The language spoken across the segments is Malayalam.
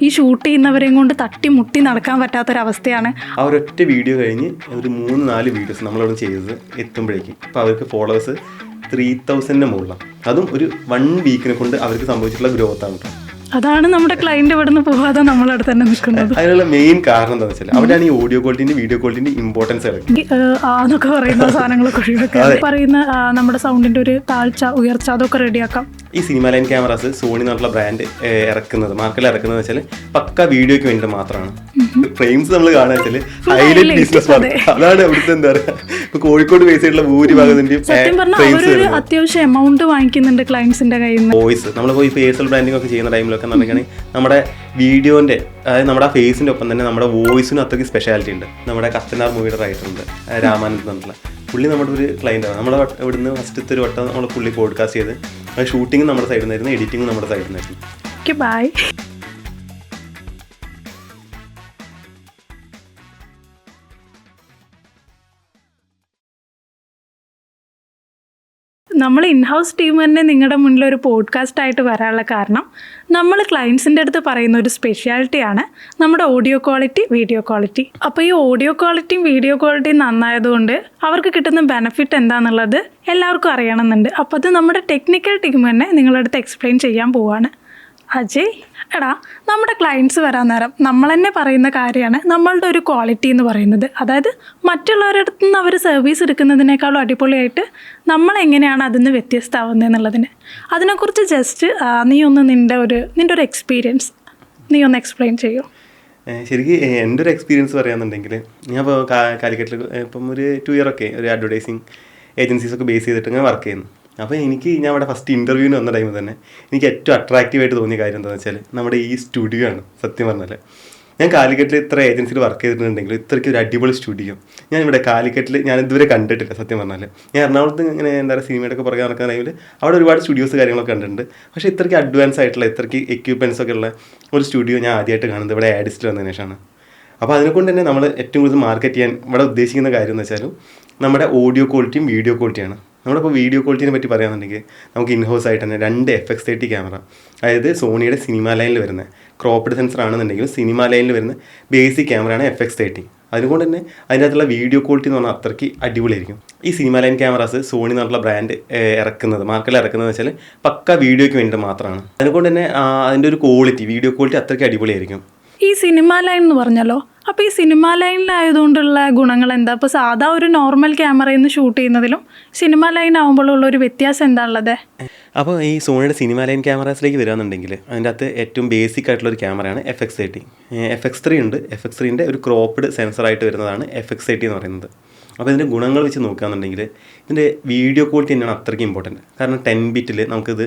ഈ ഷൂട്ട് ചെയ്യുന്നവരെയും കൊണ്ട് തട്ടി മുട്ടി നടക്കാൻ പറ്റാത്തൊരവസ്ഥയാണ്. ആ ഒരൊറ്റ വീഡിയോ കഴിഞ്ഞ് ഒരു 3-4 വീഡിയോസ് നമ്മളവിടെ ചെയ്തത് എത്തുമ്പോഴേക്കും ഇപ്പോൾ അവർക്ക് ഫോളോവേഴ്സ് 3000 മുകളിലാണ്. അതും ഒരു 1 വീക്കിനെ കൊണ്ട് അവർക്ക് സംഭവിച്ചിട്ടുള്ള ഗ്രോത്താണ് കേട്ടോ. അതാണ് നമ്മുടെ ക്ലയന്റ് ഇവിടെ നിന്ന് പോകാതെ നമ്മളവിടെ തന്നെ നിൽക്കുന്നത്. അതിനുള്ള മെയിൻ കാരണം എന്താണെന്ന് വെച്ചാൽ അവിടെയാണ് ഈ ഓഡിയോ ക്വാളിറ്റിന്റെ വീഡിയോ ക്വാളിറ്റിന്റെ ഇമ്പോർട്ടൻസ് എന്നൊക്കെ പറയുന്ന സാധനങ്ങളൊക്കെ ഒഴിവാക്കാം. പറയുന്ന നമ്മുടെ സൗണ്ടിന്റെ ഒരു താഴ്ച ഉയർച്ച അതൊക്കെ റെഡിയാക്കാം. ഈ സിനിമ ലൈൻ ക്യാമറാസ് സോണി എന്നുള്ള ബ്രാൻഡ് ഇറക്കുന്നത് മാർക്കറ്റിൽ ഇറക്കുന്നത് വെച്ചാൽ പക്ക വീഡിയോയ്ക്ക് വേണ്ടി മാത്രമാണ്. ഫ്രെയിംസ് നമ്മൾ കാണുക വെച്ചാൽ ഹൈലൈറ്റ് ബിസിനസ് അതാണ് ഇവിടുത്തെ എന്താ പറയുക. ഇപ്പൊ കോഴിക്കോട് ബേസ് ആയിട്ടുള്ള ഭൂരിഭാഗത്തിന്റെയും അത്യാവശ്യം എമൗണ്ട് വാങ്ങിക്കുന്നുണ്ട് ക്ലയൻസിന്റെ കയ്യിൽ നിന്ന്. വോയിസ് നമ്മളിപ്പോൾ ഈ പേഴ്സണൽ ബ്രാൻഡിംഗ് ഒക്കെ ചെയ്യുന്ന ടൈമിലൊക്കെ പറയുകയാണെങ്കിൽ നമ്മുടെ വീഡിയോന്റെ അതായത് നമ്മുടെ ഫേസിന്റെ ഒപ്പം തന്നെ നമ്മുടെ വോയിസിനും അത്രയ്ക്ക് സ്പെഷ്യാലിറ്റി ഉണ്ട്. നമ്മുടെ കത്തനാർ മൂവിയുടെ റൈറ്ററുണ്ട് രാമാനന്ദ് എന്നുള്ള പുള്ളി നമ്മുടെ ഒരു ക്ലയൻറ്റാണ്. നമ്മുടെ ഇവിടുന്ന് ഫസ്റ്റത്തെ ഒരു വട്ടം നമ്മൾ പുള്ളി പോഡ്കാസ്റ്റ് ചെയ്ത് അത് ഷൂട്ടിങ്ങും നമ്മുടെ സൈഡിൽ നിന്നായിരുന്നു, എഡിറ്റിങ്ങും നമ്മുടെ സൈഡിൽ നിന്നായിരുന്നു. Okay bye. നമ്മൾ ഇൻഹൗസ് ടീം തന്നെ നിങ്ങളുടെ മുന്നിൽ ഒരു പോഡ്കാസ്റ്റ് ആയിട്ട് വരാനുള്ള കാരണം നമ്മൾ ക്ലയൻസിൻ്റെ അടുത്ത് പറയുന്ന ഒരു സ്പെഷ്യാലിറ്റിയാണ് നമ്മുടെ ഓഡിയോ ക്വാളിറ്റി, വീഡിയോ ക്വാളിറ്റി. അപ്പോൾ ഈ ഓഡിയോ ക്വാളിറ്റിയും വീഡിയോ ക്വാളിറ്റിയും നന്നായതുകൊണ്ട് അവർക്ക് കിട്ടുന്ന ബെനിഫിറ്റ് എന്താണെന്നുള്ളത് എല്ലാവർക്കും അറിയണമെന്നുണ്ട്. അപ്പോൾ അത് നമ്മുടെ ടെക്നിക്കൽ ടീം തന്നെ നിങ്ങളുടെ അടുത്ത് എക്സ്പ്ലെയിൻ ചെയ്യാൻ പോവാണ്. അജയ്, എടാ, നമ്മുടെ ക്ലയൻസ് വരാൻ നേരം നമ്മൾ തന്നെ പറയുന്ന കാര്യമാണ് നമ്മളുടെ ഒരു ക്വാളിറ്റി എന്ന് പറയുന്നത്. അതായത് മറ്റുള്ളവരുടെ അടുത്ത് നിന്ന് അവർ സർവീസ് എടുക്കുന്നതിനേക്കാളും അടിപൊളിയായിട്ട് നമ്മളെങ്ങനെയാണ് അതിൽ നിന്ന് വ്യത്യസ്തമാവുന്നത് എന്നുള്ളതിന്. അതിനെക്കുറിച്ച് ജസ്റ്റ് നീ ഒന്ന് നിൻ്റെ ഒരു എക്സ്പീരിയൻസ് നീ ഒന്ന് എക്സ്പ്ലെയിൻ ചെയ്യൂ. ശരിക്കും എൻ്റെ ഒരു എക്സ്പീരിയൻസ് പറയാന്നുണ്ടെങ്കിൽ ഞാൻ ഇപ്പോൾ കാലിക്കറ്റിൽ ഇപ്പം ഒരു 2 year ഒക്കെ ഒരു അഡ്വർടൈസിങ് ഏജൻസീസൊക്കെ ബേസ് ചെയ്തിട്ട് ഞാൻ വർക്ക് ചെയ്യുന്നു. അപ്പോൾ ഞാൻ അവിടെ ഫസ്റ്റ് ഇൻ്റർവ്യൂവിന് വന്ന ടൈമിൽ തന്നെ എനിക്ക് ഏറ്റവും അട്രാക്റ്റീവായിട്ട് തോന്നിയ കാര്യം എന്താണെന്ന് വെച്ചാൽ നമ്മുടെ ഈ സ്റ്റുഡിയോ ആണ്. സത്യം പറഞ്ഞാൽ ഞാൻ കാലിക്കറ്റിൽ ഇത്ര ഏജൻസിയിൽ വർക്ക് ചെയ്തിട്ടുണ്ടെങ്കിൽ ഇത്രയ്ക്ക് ഒരു അടിപൊളി സ്റ്റുഡിയോ ഞാൻ ഇവിടെ കാലിക്കറ്റിൽ ഞാൻ ഇതുവരെ കണ്ടിട്ടില്ല. സത്യം പറഞ്ഞാൽ ഞാൻ എറണാകുളത്ത് ഇങ്ങനെ എന്താ പറയുക സിനിമയുടെയൊക്കെ പുറകെ നടക്കുന്ന ടൈമിൽ അവിടെ ഒരുപാട് സ്റ്റുഡിയോസ് കാര്യങ്ങളൊക്കെ കണ്ടിട്ടുണ്ട്. പക്ഷേ ഇത്രയ്ക്ക് അഡ്വാൻസ് ആയിട്ടുള്ള ഇത്രയ്ക്ക് എക്യുപ്മെൻറ്റ്സ് ഒക്കെ ഉള്ള ഒരു സ്റ്റുഡിയോ ഞാൻ ആദ്യമായിട്ട് കാണുന്നത് ഇവിടെ ആഡിസ്റ്റിൽ വന്നതിന് ശേഷമാണ്. അപ്പോൾ അതിനെക്കൊണ്ട് തന്നെ നമ്മൾ ഏറ്റവും കൂടുതൽ മാർക്കറ്റ് ചെയ്യാൻ ഇവിടെ ഉദ്ദേശിക്കുന്ന കാര്യം എന്ന് വെച്ചാൽ നമ്മുടെ ഓഡിയോ ക്വാളിറ്റിയും വീഡിയോ ക്വാളിറ്റിയാണ്. നമ്മളിപ്പോൾ വീഡിയോ ക്വാളിറ്റിനെ പറ്റി പറയുകയാണെന്നുണ്ടെങ്കിൽ നമുക്ക് ഇൻഹൗസ് ആയിട്ട് തന്നെ 2 FX30 ക്യാമറ, അതായത് സോണിയുടെ സിനിമ ലൈനിൽ വരുന്ന ക്രോപ്ഡ് സെൻസർ ആണെന്നുണ്ടെങ്കിലും സിനിമ ലൈനിൽ വരുന്ന ബേസിക് ക്യാമറയാണ് FX30. അതുകൊണ്ട് തന്നെ അതിനകത്തുള്ള വീഡിയോ ക്വാളിറ്റി എന്ന് പറഞ്ഞാൽ അത്രയ്ക്ക് അടിപൊളിയായിരിക്കും. ഈ സിനിമ ലൈൻ ക്യാമറാസ് സോണി എന്നുള്ള ബ്രാൻഡ് ഇറക്കുന്നത് മാർക്കറ്റിൽ ഇറക്കുന്നത് വെച്ചാൽ പക്ക വീഡിയോയ്ക്ക് വേണ്ടി മാത്രമാണ്. അതുകൊണ്ട് തന്നെ അതിൻ്റെ ഒരു ക്വാളിറ്റി വീഡിയോ ക്വാളിറ്റി അത്രയ്ക്ക് അടിപൊളിയായിരിക്കും. ഈ സിനിമ ലൈൻ എന്ന് പറഞ്ഞല്ലോ, അപ്പോൾ ഈ സിനിമ ലൈനിലായതുകൊണ്ടുള്ള ഗുണങ്ങൾ എന്താ? ഇപ്പോൾ സാധാ ഒരു നോർമൽ ക്യാമറയിൽ നിന്ന് ഷൂട്ട് ചെയ്യുന്നതിലും സിനിമ ലൈൻ ആകുമ്പോഴുള്ള ഒരു വ്യത്യാസം എന്താ ഉള്ളത്? അപ്പോൾ ഈ സോണിയുടെ സിനിമ ലൈൻ ക്യാമറാസിലേക്ക് വരികയാണെന്നുണ്ടെങ്കിൽ അതിൻ്റെ അകത്ത് ഏറ്റവും ബേസിക് ആയിട്ടുള്ളൊരു ക്യാമറയാണ് FX30. FX3 ഉണ്ട്. FX3ൻ്റെ ഒരു ക്രോപ്ഡ് സെൻസറായിട്ട് വരുന്നതാണ് FX30 എന്ന് പറയുന്നത്. അപ്പോൾ ഇതിൻ്റെ ഗുണങ്ങൾ വെച്ച് നോക്കുകയാണെന്നുണ്ടെങ്കിൽ ഇതിൻ്റെ വീഡിയോ ക്വാളിറ്റി തന്നെയാണ് അത്രയ്ക്ക് ഇമ്പോർട്ടൻറ്റ്. കാരണം 10 bit നമുക്കിത്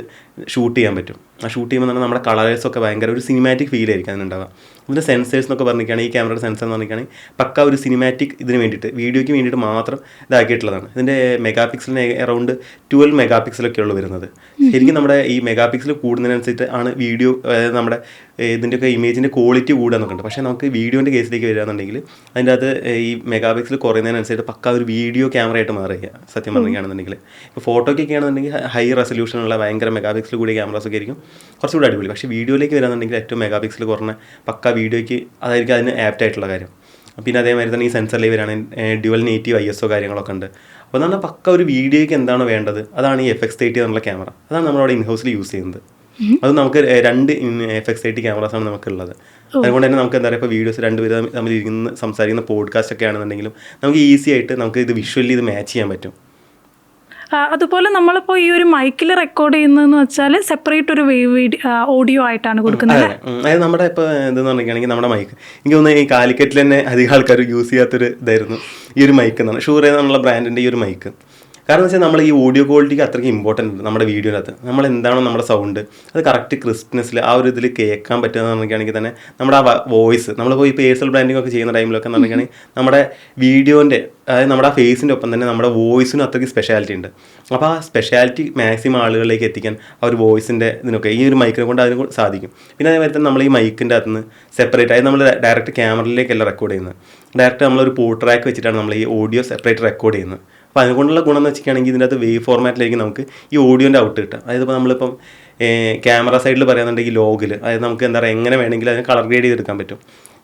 ഷൂട്ട് ചെയ്യാൻ പറ്റും. ആ ഷൂട്ട് ചെയ്യുമ്പോൾ തന്നെ നമ്മുടെ കളേഴ്സൊക്കെ ഭയങ്കര ഒരു സിനിമാറ്റിക് ഫീൽ ആയിരിക്കും അതിനുണ്ടാവുക. ഇതിൻ്റെ സെൻസേഴ്സ് എന്നൊക്കെ പറഞ്ഞിരിക്കുകയാണെങ്കിൽ ഈ ക്യാമറയുടെ സെൻസർ എന്ന് പറഞ്ഞിരിക്കുകയാണെങ്കിൽ പക്ക ഒരു സിനിമാറ്റിക് ഇതിന് വേണ്ടിയിട്ട് വീഡിയോയ്ക്ക് വേണ്ടിയിട്ട് മാത്രം ഇതാക്കിയിട്ടുള്ളതാണ്. ഇതിൻ്റെ മെഗാ പിക്സലിന് അറൗണ്ട് 12 MP ഉള്ളൂ വരുന്നത്. ശരിക്കും നമ്മുടെ ഈ മെഗാ പിക്സൽ കൂടുന്നതിനനുസരിച്ച് ആണ് വീഡിയോ നമ്മുടെ ഇതിൻ്റെയൊക്കെ ഇമേജിൻ്റെ ക്വാളിറ്റി കൂടുകയെന്നൊക്കെ ഉണ്ട്. പക്ഷേ നമുക്ക് വീഡിയോൻ്റെ കേസിലേക്ക് വരികയാണെന്നുണ്ടെങ്കിൽ അതിൻ്റെ അകത്ത് ഈ മെഗാ പിക്സൽ കുറയുന്നതിനനുസരിച്ച് പക്ക ഒരു വീഡിയോ ക്യാമറയായിട്ട് മാറുക. സത്യം പറയുകയാണെന്നുണ്ടെങ്കിൽ ഇപ്പോൾ ഫോട്ടോയ്ക്കൊക്കെ ആണെന്നുണ്ടെങ്കിൽ ഹൈ റെസൊല്യൂഷനുള്ള ഭയങ്കര മെഗാ പിക്സൽ കൂടിയ ക്യാമറാസൊക്കെ ആയിരിക്കും കുറച്ചുകൂടി അടിപൊളി. പക്ഷേ വീഡിയോയിലേക്ക് വരികയാണെന്നുണ്ടെങ്കിൽ ഏറ്റവും മെഗാ പിക്സൽ കുറഞ്ഞ പക്ക വീഡിയോയ്ക്ക് അതായിരിക്കും അതിന് ആപ്റ്റ് ആയിട്ടുള്ള കാര്യം. പിന്നെ അതേമാതിരി തന്നെ ഈ സെൻസറിലേക്ക് വരികയാണെങ്കിൽ ഡ്യുവൽ നേറ്റീവ് ISO കാര്യങ്ങളൊക്കെ ഉണ്ട്. അപ്പോൾ എന്ന് പറഞ്ഞാൽ പക്ക ഒരു വീഡിയോയ്ക്ക് എന്താണോ വേണ്ടത് അതാണ് ഈ FX30 എന്നുള്ള ക്യാമറ. അതാണ് നമ്മളവിടെ ഇൻഹൗസിൽ യൂസ് ചെയ്യുന്നത്. അത് നമുക്ക് 2 FX30 ക്യാമറാസാണ് നമുക്കുള്ളത്. അതുകൊണ്ട് തന്നെ നമുക്ക് എന്താ പറയുക ഇപ്പോൾ വീഡിയോസ് 2 പേര് തമ്മിൽ ഇരുന്ന് സംസാരിക്കുന്ന പോഡ്കാസ്റ്റ് ഒക്കെ ആണെന്നുണ്ടെങ്കിലും നമുക്ക് ഈസി ആയിട്ട് നമുക്ക് ഇത് വിഷ്വലി ഇത് മാച്ച് ചെയ്യാൻ പറ്റും. അതുപോലെ നമ്മളിപ്പോൾ ഈ ഒരു മൈക്കിൽ റെക്കോർഡ് ചെയ്യുന്നതെന്ന് വെച്ചാൽ സെപ്പറേറ്റ് ഒരു ഓഡിയോ ആയിട്ടാണ് കൊടുക്കുന്നത്. അതായത് നമ്മുടെ ഇപ്പോൾ എന്തെന്ന് പറഞ്ഞിരിക്കുകയാണെങ്കിൽ നമ്മുടെ മൈക്ക് എനിക്ക് തോന്നുന്നു ഈ കാലിക്കറ്റിൽ തന്നെ അധികം ആൾക്കാർ യൂസ് ചെയ്യാത്തൊരു ഇതായിരുന്നു ഈ ഒരു മൈക്ക് എന്നാണ് ഷൂർ എന്നുള്ള ബ്രാൻഡിൻ്റെ ഈ ഒരു മൈക്ക്. കാരണം വെച്ചാൽ നമ്മൾ ഈ ഓഡിയോ ക്വാളിറ്റിക്ക് അത്രയ്ക്ക് ഇമ്പോർട്ടൻ്റ് ഉണ്ട് നമ്മുടെ വീഡിയോനകത്ത്. നമ്മൾ എന്താണോ നമ്മുടെ സൗണ്ട് അത് കറക്റ്റ് ക്രിസ്പ്നെസ്സിൽ ആ ഒരു ഇതിൽ കേൾക്കാൻ പറ്റുമെന്ന് പറഞ്ഞിരിക്കുകയാണെങ്കിൽ തന്നെ നമ്മുടെ ആ വോയിസ് നമ്മളിപ്പോൾ ഈ പേഴ്സണൽ ബ്രാൻഡിംഗ് ഒക്കെ ചെയ്യുന്ന ടൈമിലൊക്കെ എന്ന് പറഞ്ഞിരിക്കുകയാണെങ്കിൽ നമ്മുടെ വീഡിയോൻ്റെ അതായത് നമ്മുടെ ആ ഫേസിൻ്റെ ഒപ്പം തന്നെ നമ്മുടെ വോയിസിനും അത്രയ്ക്ക് സ്പെഷ്യാലിറ്റി ഉണ്ട്. അപ്പോൾ ആ സ്പെഷ്യാലിറ്റി മാക്സിമം ആളുകളിലേക്ക് എത്തിക്കാൻ ആ ഒരു വോയിസിൻ്റെ ഇതിനൊക്കെ ഈ ഒരു മൈക്കിനെ കൊണ്ട് അതിന് സാധിക്കും. പിന്നെ അതേമാതിരി തന്നെ നമ്മൾ ഈ മൈക്കിൻ്റെ അകത്ത് നിന്ന് സെപ്പറേറ്റ് ആയി നമ്മൾ ഡയറക്റ്റ് ക്യാമറയിലേക്കല്ല റെക്കോർഡ് ചെയ്യുന്നത്. ഡയറക്റ്റ് നമ്മളൊരു പോർട്ട് ട്രാക്ക് വെച്ചിട്ടാണ് നമ്മൾ ഈ ഓഡിയോ സെപ്പറേറ്റ് റെക്കോർഡ് ചെയ്യുന്നത്. അപ്പോൾ അതുകൊണ്ടുള്ള ഗുണം എന്ന് വെച്ചിട്ടുണ്ടെങ്കിൽ ഇതിൻ്റെ അകത്ത് വേവ് ഫോർമാറ്റിലായിരിക്കും നമുക്ക് ഈ ഓഡിയോൻ്റെ ഔട്ട് കിട്ടുക. അതായത് ഇപ്പോൾ നമ്മളിപ്പം ക്യാമറ സൈഡിൽ പറയുന്നുണ്ടെങ്കിൽ ലോഗിൽ, അതായത് നമുക്ക് എന്താ പറയുക എങ്ങനെ വേണമെങ്കിലും അതിന് കളർ ഗ്രേഡ് ചെയ്തെടുക്കാൻ പറ്റും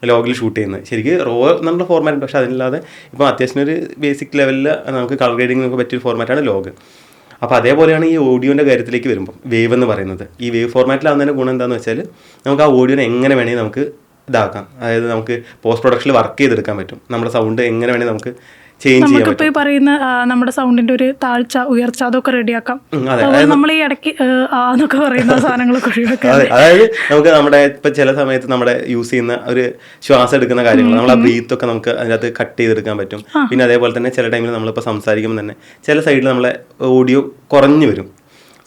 ലോഗിൽ ഷൂട്ട് ചെയ്യുന്നത്. ശരിക്കും റോ എന്നുള്ള ഫോർമാറ്റ്, പക്ഷേ അതില്ലാതെ ഇപ്പോൾ അത്യാവശ്യം ഒരു ബേസിക് ലെവലിൽ നമുക്ക് കളർ ഗ്രേഡിംഗ് ഒക്കെ പറ്റിയ ഫോർമാറ്റാണ് ലോഗ്. അപ്പോൾ അതേപോലെയാണ് ഈ ഓഡിയോൻ്റെ കാര്യത്തിലേക്ക് വരുമ്പോൾ വേവ് എന്ന് പറയുന്നത്. ഈ വേവ് ഫോർമാറ്റിലാവുന്നതിൻ്റെ ഗുണം എന്താണെന്ന് വെച്ചാൽ നമുക്ക് ആ ഓഡിയോനെ എങ്ങനെ വേണമെങ്കിൽ നമുക്ക് ഇതാക്കാം. അതായത് നമുക്ക് പോസ്റ്റ് പ്രൊഡക്ഷനിൽ വർക്ക് ചെയ്തെടുക്കാൻ പറ്റും. നമ്മുടെ സൗണ്ട് എങ്ങനെ വേണമെങ്കിൽ നമുക്ക് ചേഞ്ച് ചെയ്യാൻ പറ്റും. നമുക്കിപ്പോൾ ഈ പറയുന്ന നമ്മുടെ സൗണ്ടിന്റെ ഒരു താഴ്ച ഉയർച്ച അതൊക്കെ റെഡിയാക്കാം. നമ്മൾ ഈ ഇടയ്ക്ക് എന്നൊക്കെ പറയുന്ന സാധനങ്ങളൊക്കെ ഒഴിവാക്കാം. അതായത് നമുക്ക് നമ്മുടെ ഇപ്പം ചില സമയത്ത് നമ്മുടെ യൂസ് ചെയ്യുന്ന ഒരു ശ്വാസം എടുക്കുന്ന കാര്യങ്ങൾ നമ്മൾ ആ ബ്രീത്തൊക്കെ നമുക്ക് അതിനകത്ത് കട്ട് ചെയ്തെടുക്കാൻ പറ്റും. പിന്നെ അതേപോലെ തന്നെ ചില ടൈമിൽ നമ്മളിപ്പോൾ സംസാരിക്കുമ്പോൾ തന്നെ ചില സൈഡിൽ നമ്മളെ ഓഡിയോ കുറഞ്ഞു വരും.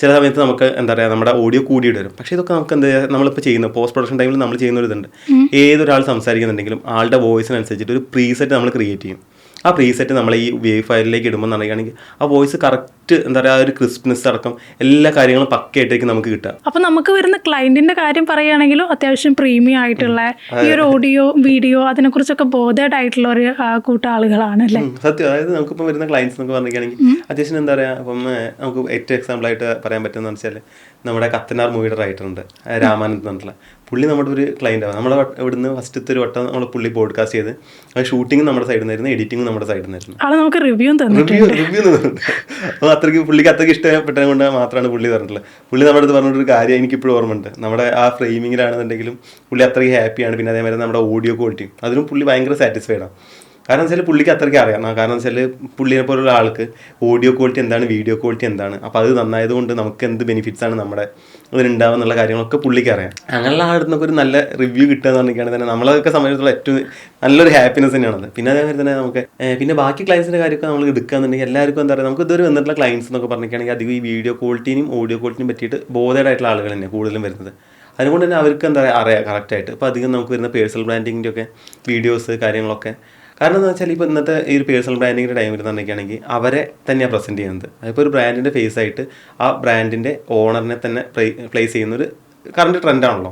ചില സമയത്ത് നമുക്ക് എന്താ പറയുക നമ്മുടെ ഓഡിയോ കൂടിയിട്ട് വരും. പക്ഷേ ഇതൊക്കെ നമുക്ക് എന്താ നമ്മളിപ്പോൾ ചെയ്യുന്ന പോസ്റ്റ് പ്രൊഡക്ഷൻ ടൈമിൽ നമ്മൾ ചെയ്യുന്ന ഒരു ഇതുണ്ട്. ഏതൊരാൾ സംസാരിക്കുന്നുണ്ടെങ്കിലും ആളുടെ വോയിസിനനുസരിച്ചിട്ട് ഒരു പ്രീസെറ്റ് നമ്മൾ ക്രിയേറ്റ് ചെയ്യും. ആ പ്രീസെറ്റ് നമ്മൾ ഈ വേവ് ഫയലിലേക്ക് ഇടുമ്പോൾ പറയുകയാണെങ്കിൽ ആ വോയിസ് കറക്റ്റ് എന്താ പറയുക ഒരു ക്രിസ്പ്നെസ് അടക്കം എല്ലാ കാര്യങ്ങളും പക്കയായിട്ടേക്ക് നമുക്ക് കിട്ടുക. അപ്പോൾ നമുക്ക് വരുന്ന ക്ലയന്റിന്റെ കാര്യം പറയുകയാണെങ്കിലും അത്യാവശ്യം പ്രീമിയം ആയിട്ടുള്ള ഈ ഒരു ഓഡിയോ വീഡിയോ അതിനെക്കുറിച്ചൊക്കെ ബോധേഡ് ആയിട്ടുള്ള ഒരു കൂട്ടം ആളുകളാണ് അല്ലേ? സത്യം. അതായത് നമുക്കിപ്പോൾ വരുന്ന ക്ലയൻസ് എന്നൊക്കെ പറഞ്ഞിരിക്കുകയാണെങ്കിൽ അത്യാവശ്യം എന്താ പറയുക, അപ്പം നമുക്ക് ഏറ്റവും എക്സാമ്പിളായിട്ട് പറയാൻ പറ്റുന്നതെന്ന് വെച്ചാൽ നമ്മുടെ കത്തനാർ മൂവിയുടെ റൈറ്റർ ഉണ്ട് രാമാനന്ദ് എന്നുള്ള പുള്ളി നമ്മുടെ ഒരു ക്ലയൻ്റ് ആണ്. നമ്മളെ ഇവിടുന്ന് ഫസ്റ്റത്തെ ഒരു വട്ടം നമ്മൾ പുള്ളി പോഡ്കാസ്റ്റ് ചെയ്ത് അത് ഷൂട്ടിങ് നമ്മുടെ സൈഡിൽ നിന്നായിരുന്നു, എഡിറ്റിംഗ് നമ്മുടെ സൈഡിൽ നിന്നായിരുന്നു. നമുക്ക് റിവ്യൂ തന്നിട്ടുണ്ട്. അപ്പോൾ പുള്ളിക്ക് അത്രയ്ക്ക് ഇഷ്ടപ്പെട്ടത് കൊണ്ട് മാത്രമാണ് പുള്ളി പറഞ്ഞിട്ടുള്ളത്. പുള്ളി നമ്മുടെ അടുത്ത് പറഞ്ഞൊരു കാര്യം എനിക്കിപ്പോഴും ഓർമ്മയുണ്ട്. നമ്മുടെ ആ ഫ്രെയിമിങ്ങിലാണെന്നുണ്ടെങ്കിലും പുള്ളി അത്രയ്ക്ക് ഹാപ്പിയാണ്. പിന്നെ അതേമാതിരി നമ്മുടെ ഓഡിയോ ക്വാളിറ്റിയും അതിനും പുള്ളി ഭയങ്കര സാറ്റിസ്ഫൈഡ് ആണ്. കാരണം വെച്ചാൽ പുള്ളിക്ക് അത്രയ്ക്ക് അറിയാം. കാരണം വെച്ചാൽ പുള്ളിനെ പോലുള്ള ആൾക്ക് ഓഡിയോ ക്വാളിറ്റി എന്താണ്, വീഡിയോ ക്വാളിറ്റി എന്താണ്, അപ്പോൾ അത് നന്നായതുകൊണ്ട് നമുക്ക് എന്ത് ബെനിഫിറ്റ്സ് ആണ് നമ്മുടെ ഇതിനുണ്ടാവുക എന്നുള്ള കാര്യങ്ങളൊക്കെ പുള്ളിക്ക് അറിയാം. അങ്ങനെയുള്ള ആടുന്നൊക്കെ ഒരു നല്ല റിവ്യൂ കിട്ടുക എന്ന് പറഞ്ഞിരിക്കുകയാണെങ്കിൽ തന്നെ നമ്മളൊക്കെ സംബന്ധിച്ചിടത്തോളം ഏറ്റവും നല്ലൊരു ഹാപ്പിനെസ് തന്നെയാണത്. പിന്നെ അതേമാതിരി തന്നെ നമുക്ക് പിന്നെ ബാക്കി ക്ലയൻസിൻ്റെ കാര്യമൊക്കെ നമ്മൾ എടുക്കുകയെന്നുണ്ടെങ്കിൽ എല്ലാവർക്കും എന്താ പറയുക, നമുക്ക് ഇതുവരെ വന്നിട്ടുള്ള ക്ലയൻസ് എന്നൊക്കെ പറഞ്ഞിരിക്കുകയാണെങ്കിൽ അധികം ഈ വീഡിയോ ക്വാളിറ്റിയും ഓഡിയോ ക്വാളിറ്റിയും പറ്റിയിട്ട് ബോധേഡായിട്ടുള്ള ആളുകൾ തന്നെ കൂടുതലും വരുന്നത്. അതുകൊണ്ട് തന്നെ അവർക്ക് എന്താ പറയുക അറിയാം കറക്റ്റായിട്ട്. ഇപ്പോൾ അധികം നമുക്ക് വരുന്ന പേഴ്സണൽ ബ്രാൻഡിങ്ങിൻ്റെ ഒക്കെ വീഡിയോസ് കാര്യങ്ങളൊക്കെ. കാരണം എന്ന് വെച്ചാൽ ഇപ്പോൾ ഇന്നത്തെ ഈ ഒരു പേഴ്സണൽ ബ്രാൻഡിങ്ങിൻ്റെ ടൈമിൽ തന്നെയൊക്കെയാണെങ്കിൽ അവരെ തന്നെയാണ് പ്രസൻറ്റ് ചെയ്യുന്നത്. അതിപ്പോൾ ഒരു ബ്രാൻഡിൻ്റെ ഫേസ് ആയിട്ട് ആ ബ്രാൻഡിൻ്റെ ഓണറിനെ തന്നെ പ്ലേസ് ചെയ്യുന്നൊരു കറണ്ട് ട്രെൻഡാണല്ലോ.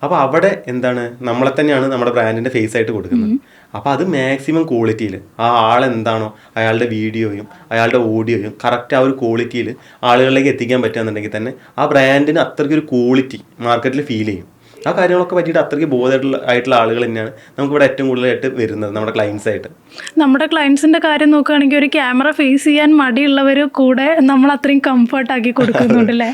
അപ്പോൾ അവിടെ എന്താണ് നമ്മളെ തന്നെയാണ് നമ്മുടെ ബ്രാൻഡിൻ്റെ ഫേസ് ആയിട്ട് കൊടുക്കുന്നത്. അപ്പോൾ അത് മാക്സിമം ക്വാളിറ്റിയിൽ ആ ആളെന്താണോ അയാളുടെ വീഡിയോയും അയാളുടെ ഓഡിയോയും കറക്റ്റ് ആ ഒരു ക്വാളിറ്റിയിൽ ആളുകളിലേക്ക് എത്തിക്കാൻ പറ്റുകയെന്നുണ്ടെങ്കിൽ തന്നെ ആ ബ്രാൻഡിന് അത്രയ്ക്കൊരു ക്വാളിറ്റി മാർക്കറ്റിൽ ഫീൽ ചെയ്യും. ആ കാര്യങ്ങളൊക്കെ പറ്റിയിട്ട് അത്രയ്ക്ക് ബോധമായിട്ടുള്ള ആളുകൾ തന്നെയാണ് നമുക്കിവിടെ ഏറ്റവും കൂടുതലായിട്ട് വരുന്നത് നമ്മുടെ ക്ലയൻസ് ആയിട്ട്. നമ്മുടെ ക്ലയൻസിന്റെ കാര്യം നോക്കുകയാണെങ്കിൽ ഒരു ക്യാമറ ഫേസ് ചെയ്യാൻ മടിയുള്ളവർ കൂടെ നമ്മൾ അത്രയും കംഫർട്ട് ആക്കി കൊടുക്കുന്നുണ്ടല്ലേ?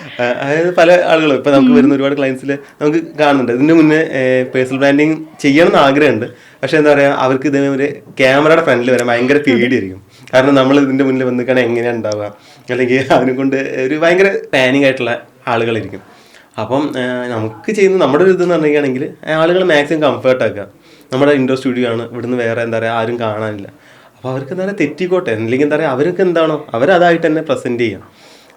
അതായത് പല ആളുകളും ഇപ്പം നമുക്ക് വരുന്ന ഒരുപാട് ക്ലയൻസിൽ നമുക്ക് കാണുന്നുണ്ട്. ഇതിൻ്റെ മുന്നേ പേഴ്സണൽ ബ്രാൻഡിങ് ചെയ്യണമെന്ന് ആഗ്രഹമുണ്ട്. പക്ഷേ എന്താ പറയുക, അവർക്ക് ഇതേപോലെ ക്യാമറയുടെ ഫ്രണ്ടിൽ വരാൻ ഭയങ്കര പേടിയായിരിക്കും. കാരണം നമ്മൾ ഇതിൻ്റെ മുന്നിൽ വന്നിക്കാണെങ്കിൽ എങ്ങനെയാണ് ഉണ്ടാവുക, അല്ലെങ്കിൽ അതിനെ കൊണ്ട് ഒരു ഭയങ്കര പാനിങ് ആയിട്ടുള്ള ആളുകളായിരിക്കും. അപ്പം നമുക്ക് ചെയ്യുന്ന നമ്മുടെ ഒരു ഇതെന്ന് പറയുകയാണെങ്കിൽ ആളുകൾ മാക്സിമം കംഫർട്ടാക്കുക. നമ്മുടെ ഇൻഡോർ സ്റ്റുഡിയോ ആണ്, ഇവിടുന്ന് വേറെ എന്താ പറയുക ആരും കാണാനില്ല. അപ്പോൾ അവർക്ക് എന്താ പറയുക തെറ്റിക്കോട്ടെ, അല്ലെങ്കിൽ എന്താ പറയുക അവർക്ക് എന്താണോ അവരതായിട്ട് തന്നെ പ്രസൻറ്റ് ചെയ്യാം.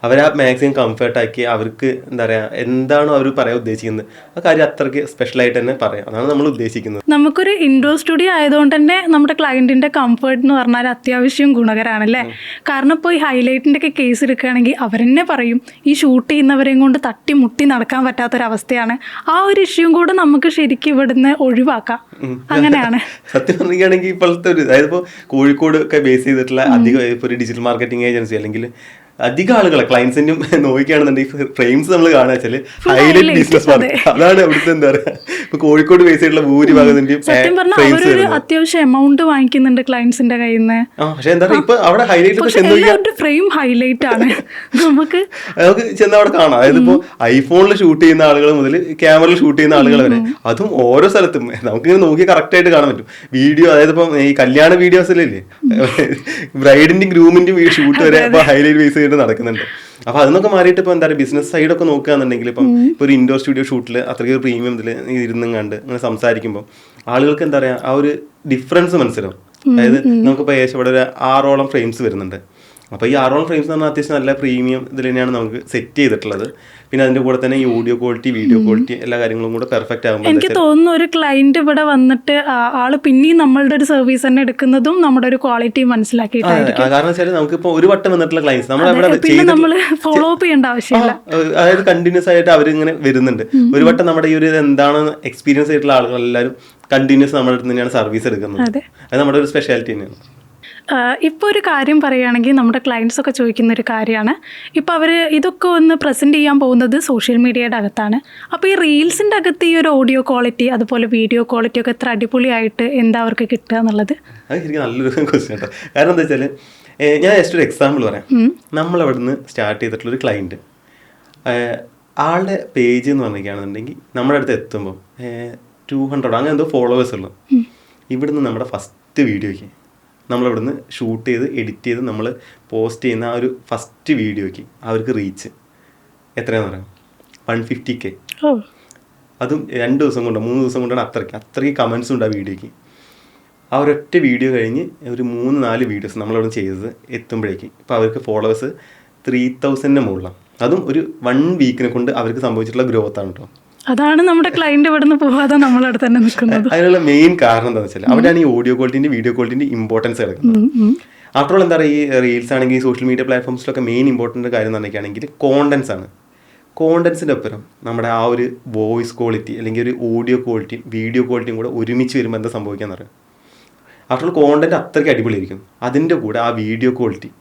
അവരാ മാക്സിമം കംഫർട്ടാക്കി അവർക്ക് എന്താ പറയുക എന്താണോ അവർ പറയാൻ ഉദ്ദേശിക്കുന്നത് ആ കാര്യം അത്രയ്ക്ക് സ്പെഷ്യലായിട്ട് തന്നെ പറയാം. അതാണ് നമ്മൾ ഉദ്ദേശിക്കുന്നത്. നമുക്കൊരു ഇൻഡോർ സ്റ്റുഡിയോ ആയതുകൊണ്ട് തന്നെ നമ്മുടെ ക്ലയൻറ്റിൻ്റെ കംഫർട്ട് എന്ന് പറഞ്ഞാൽ അത്യാവശ്യം ഗുണകരമാണല്ലേ? കാരണം ഇപ്പോൾ ഈ ഹൈലൈറ്റിൻ്റെ ഒക്കെ കേസ് എടുക്കുകയാണെങ്കിൽ അവരെന്നെ പറയും ഈ ഷൂട്ട് ചെയ്യുന്നവരെയും കൊണ്ട് തട്ടി മുട്ടി നടക്കാൻ പറ്റാത്തൊരവസ്ഥയാണ്. ആ ഒരു ഇഷ്യൂവും കൂടെ നമുക്ക് ശരിക്കും ഇവിടുന്ന് ഒഴിവാക്കാം. അങ്ങനെയാണ് സത്യം പറയുകയാണെങ്കിൽ ഇപ്പോഴത്തെ ഒരു അതായത് ഇപ്പോൾ കോഴിക്കോട് ഒക്കെ ബേസ് ചെയ്തിട്ടുള്ള അധികം ഇപ്പോൾ ഒരു ഡിജിറ്റൽ മാർക്കറ്റിംഗ് ഏജൻസി അല്ലെങ്കിൽ അധികം ആളുകളെ ക്ലയൻസിനും നോക്കുകയാണെന്നുണ്ടെങ്കിൽ ഫ്രെയിംസ് നമ്മൾ കാണുക വെച്ചാൽ ഹൈലൈറ്റ് ബിസിനസ് മാർക്ക് അതാണ് അവിടുത്തെ എന്താ പറയുക. ഇപ്പൊ കോഴിക്കോട് ബേസ് ചെയ്തിട്ടുള്ള ഭൂരിഭാഗം അത്യാവശ്യം എമൗണ്ട് വാങ്ങിക്കുന്നുണ്ട് ക്ലയൻസിന്റെ കയ്യിൽ നിന്ന്. പക്ഷെ എന്താ പറയുക ഇപ്പൊ അവിടെ ഹൈലൈറ്റ് ഫ്രെയിം ഹൈലൈറ്റ് ആണ്. നമുക്ക് ചെന്ന് അവിടെ കാണാം. അതായത് ഇപ്പോൾ ഐഫോണിൽ ഷൂട്ട് ചെയ്യുന്ന ആളുകൾ മുതൽ ക്യാമറയിൽ ഷൂട്ട് ചെയ്യുന്ന ആളുകൾ വരെ, അതും ഓരോ സ്ഥലത്തും നമുക്കിങ്ങനെ നോക്കി കറക്റ്റ് ആയിട്ട് കാണാൻ പറ്റും. വീഡിയോ അതായത് ഇപ്പം ഈ കല്യാണ വീഡിയോസിലല്ലേ ബ്രൈഡിന്റെയും ഗ്രൂമിന്റെയും ഷൂട്ട് വരെ ഇപ്പൊ ഹൈലൈറ്റ് ബേസ് നടക്കുന്നുണ്ട്. അപ്പൊ അതിനൊക്കെ മാറിയിട്ട് ഇപ്പൊ എന്താ പറയുക ബിസിനസ് സൈഡൊക്കെ നോക്കുകയാണെന്നുണ്ടെങ്കിൽ ഇപ്പം ഇപ്പോൾ ഒരു ഇൻഡോർ സ്റ്റുഡിയോ ഷൂട്ടിൽ അത്രയ്ക്ക് ഒരു പ്രീമിയം ഇതിൽ ഇരുന്നും കണ്ട് അങ്ങനെ സംസാരിക്കുമ്പോൾ ആളുകൾക്ക് എന്താ പറയുക ആ ഒരു ഡിഫറൻസ് മനസ്സിലാവും. അതായത് നമുക്കിപ്പോൾ ഏകദേശം ഇവിടെ ഒരു 6ഓളം ഫ്രെയിംസ് വരുന്നുണ്ട്. അപ്പോൾ ഈ 6ഓളം ഫ്രെയിംസ് എന്ന് പറഞ്ഞാൽ അത്യാവശ്യം നല്ല പ്രീമിയം ഇതിൽ തന്നെയാണ് നമുക്ക് സെറ്റ് ചെയ്തിട്ടുള്ളത്. പിന്നെ അതിൻ്റെ കൂടെ തന്നെ ഈ ഓഡിയോ ക്വാളിറ്റി വീഡിയോ ക്വാളിറ്റി എല്ലാ കാര്യങ്ങളും കൂടെ പെർഫെക്റ്റ് ആകുമ്പോൾ എനിക്ക് തോന്നുന്നു ഒരു ക്ലയന്റ് ഇവിടെ വന്നിട്ട് ആള് പിന്നെയും നമ്മളുടെ ഒരു സർവീസ് തന്നെ എടുക്കുന്നതും നമ്മുടെ ഒരു ക്വാളിറ്റി മനസ്സിലാക്കിയിട്ടായിരിക്കും. കാരണം വെച്ചാൽ നമുക്കിപ്പോൾ ഒരു വട്ടം വന്നിട്ടുള്ള ക്ലയൻസ് നമ്മൾ ഫോളോ അപ്പ് ചെയ്യേണ്ട ആവശ്യമില്ല. അതായത് കണ്ടിന്യൂസ് ആയിട്ട് അവരിങ്ങനെ വരുന്നുണ്ട്. ഒരു വട്ടം നമ്മുടെ ഈ ഒരു എന്താണ് എക്സ്പീരിയൻസ് ആയിട്ടുള്ള ആളുകൾ എല്ലാവരും കണ്ടിന്യൂസ് നമ്മുടെ അടുത്ത് തന്നെയാണ് സർവീസ് എടുക്കുന്നത്. അത് നമ്മുടെ ഒരു സ്പെഷ്യാലിറ്റി തന്നെയാണ്. ഇപ്പോൾ ഒരു കാര്യം പറയുകയാണെങ്കിൽ നമ്മുടെ ക്ലയൻസ് ഒക്കെ ചോദിക്കുന്ന ഒരു കാര്യമാണ്, ഇപ്പോൾ അവർ ഇതൊക്കെ ഒന്ന് പ്രസൻറ്റ് ചെയ്യാൻ പോകുന്നത് സോഷ്യൽ മീഡിയയുടെ അകത്താണ്. അപ്പോൾ ഈ റീൽസിൻ്റെ അകത്ത് ഈ ഒരു ഓഡിയോ ക്വാളിറ്റി അതുപോലെ വീഡിയോ ക്വാളിറ്റി ഒക്കെ എത്ര അടിപൊളിയായിട്ട് എന്താ അവർക്ക് കിട്ടുക എന്നുള്ളത്? അത് ശരിക്കും നല്ലൊരു ക്വസ്റ്റ്യൻ കേട്ടോ. കാരണം എന്താ വെച്ചാൽ ഞാൻ ജസ്റ്റ് ഒരു എക്സാമ്പിൾ പറയാം. നമ്മളവിടുന്ന് സ്റ്റാർട്ട് ചെയ്തിട്ടുള്ളൊരു ക്ലയൻറ്റ്, ആളുടെ പേജ് എന്ന് പറഞ്ഞിരിക്കുകയാണെന്നുണ്ടെങ്കിൽ നമ്മുടെ അടുത്ത് എത്തുമ്പോൾ 200 അങ്ങനെ എന്തോ ഫോളോവേഴ്സ് ഉള്ളു. ഇവിടുന്ന് നമ്മുടെ ഫസ്റ്റ് വീഡിയോയ്ക്ക് നമ്മളിവിടുന്ന് ഷൂട്ട് ചെയ്ത് എഡിറ്റ് ചെയ്ത് നമ്മൾ പോസ്റ്റ് ചെയ്യുന്ന ആ ഒരു ഫസ്റ്റ് വീഡിയോയ്ക്ക് അവർക്ക് റീച്ച് എത്രയാണെന്ന് പറയാം? 150K. അതും 2 ദിവസം കൊണ്ടോ 3 ദിവസം കൊണ്ടാണ് അത്രയ്ക്ക് കമൻസും ഉണ്ട് ആ വീഡിയോയ്ക്ക്. ആ ഒരൊറ്റ വീഡിയോ കഴിഞ്ഞ് ഒരു 3-4 വീഡിയോസ് നമ്മളിവിടെ ചെയ്തത് എത്തുമ്പോഴേക്ക് ഇപ്പോൾ അവർക്ക് ഫോളോവേഴ്സ് 3000-ന് മുകളിലാണ്. അതും ഒരു 1 വീക്കിനെ കൊണ്ട് അവർക്ക് സംഭവിച്ചിട്ടുള്ള ഗ്രോത്ത് ആണ് കേട്ടോ. അതാണ് നമ്മുടെ ക്ലയൻറ്റ് ഇവിടെ നിന്ന് പോകാതെ നമ്മളവിടെ തന്നെ നിൽക്കുന്നത്. അതിനുള്ള മെയിൻ കാരണം എന്താണെന്ന് വെച്ചാൽ അവിടെയാണ് ഈ ഓഡിയോ ക്വാളിറ്റിൻ്റെ വീഡിയോ ക്വാളിറ്റിൻ്റെ ഇമ്പോർട്ടൻസ് കിടക്കുന്നത്. ആഫ്റ്റർ ഓൾ എന്താ പറയുക, ഈ റീൽസ് ആണെങ്കിൽ സോഷ്യൽ മീഡിയ പ്ലാറ്റ്ഫോംസിലൊക്കെ മെയിൻ ഇമ്പോർട്ടൻ്റ് കാര്യം എന്ന് പറഞ്ഞിരിക്കുകയാണെങ്കിൽ കോണ്ടൻസ് ആണ്. കോണ്ടൻസിൻ്റെ ഒപ്പം നമ്മുടെ ആ ഒരു വോയിസ് ക്വാളിറ്റി അല്ലെങ്കിൽ ഒരു ഓഡിയോ ക്വാളിറ്റിയും വീഡിയോ ക്വാളിറ്റിയും കൂടെ ഒരുമിച്ച് വരുമ്പോൾ എന്താ സംഭവിക്കാന്ന് പറയാം. ആഫ്റ്റർ ഓൾ കോണ്ടൻറ്റ് അത്രയ്ക്ക് അടിപൊളിയായിരിക്കും. അതിൻ്റെ കൂടെ ആ വീഡിയോ ക്വാളിറ്റി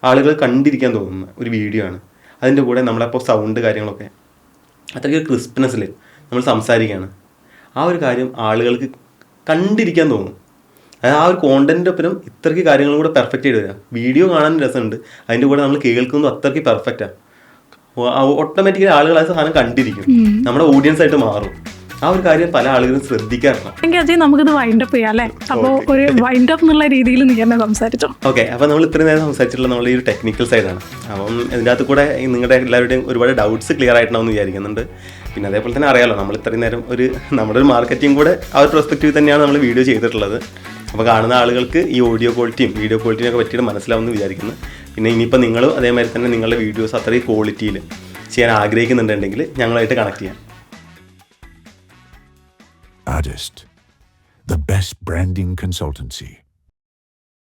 ആളുകൾ കണ്ടിരിക്കാൻ തോന്നുന്ന ഒരു വീഡിയോ ആണ്. അതിൻ്റെ കൂടെ നമ്മളപ്പോൾ സൗണ്ട് കാര്യങ്ങളൊക്കെ അത്രയ്ക്ക് ക്രിസ്പ്നെസ്സിൽ നമ്മൾ സംസാരിക്കുകയാണ്. ആ ഒരു കാര്യം ആളുകൾക്ക് കണ്ടിരിക്കാൻ തോന്നും. അതായത് ആ ഒരു കോണ്ടൻറ്റിൻ്റെ ഒപ്പം ഇത്രയ്ക്ക് കാര്യങ്ങളും കൂടെ പെർഫെക്റ്റ് ആയിട്ട് വരിക. വീഡിയോ കാണാൻ രസമുണ്ട്, അതിൻ്റെ കൂടെ നമ്മൾ കേൾക്കുന്നത് അത്രയ്ക്ക് പെർഫെക്റ്റാണ്. ഓട്ടോമാറ്റിക്കലി ആളുകൾ ആ സാധനം കണ്ടിരിക്കും, നമ്മുടെ ഓഡിയൻസ് ആയിട്ട് മാറും. ആ ഒരു കാര്യം പല ആളുകളും ശ്രദ്ധിക്കാറില്ല. അജയ്, നമുക്കിത് വൈൻഡ് അപ്പ് ചെയ്യാം അല്ലേ? അപ്പോൾ ഒരു വൈൻഡ് അപ്പ് എന്നുള്ള രീതിയിൽ നീ തന്നെ സംസാരിച്ചോ. ഓക്കെ, അപ്പോൾ നമ്മൾ ഇത്രയും നേരം സംസാരിച്ചിട്ടുള്ള നമ്മൾ ഈ ഒരു ടെക്നിക്കൽ സൈഡാണ്. അപ്പം ഇതിൻ്റെ അകത്ത് കൂടെ നിങ്ങളുടെ എല്ലാവരുടെയും ഒരുപാട് ഡൗട്ട്സ് ക്ലിയർ ആയിട്ടുണ്ടാവുമെന്ന് വിചാരിക്കുന്നുണ്ട്. പിന്നെ അതേപോലെ തന്നെ അറിയാമല്ലോ, നമ്മൾ ഇത്രയും നേരം നമ്മുടെ ഒരു മാർക്കറ്റിംഗ് കൂടെ ആ ഒരു പെർസ്പെക്റ്റീവ് തന്നെയാണ് നമ്മൾ വീഡിയോ ചെയ്തിട്ടുള്ളത്. അപ്പോൾ കാണുന്ന ആളുകൾക്ക് ഈ ഓഡിയോ ക്വാളിറ്റിയും വീഡിയോ ക്വാളിറ്റിയും ഒക്കെ പറ്റിയിട്ട് മനസ്സിലാവുമെന്ന് വിചാരിക്കുന്നു. പിന്നെ ഇനിയിപ്പോൾ നിങ്ങളും അതേമാതിരി തന്നെ നിങ്ങളുടെ വീഡിയോസ് അത്രയും ക്വാളിറ്റിയിൽ ചെയ്യാൻ ആഗ്രഹിക്കുന്നുണ്ടെങ്കിൽ ഞങ്ങളായിട്ട് കണക്ട് ചെയ്യാം. Artist, the best branding consultancy.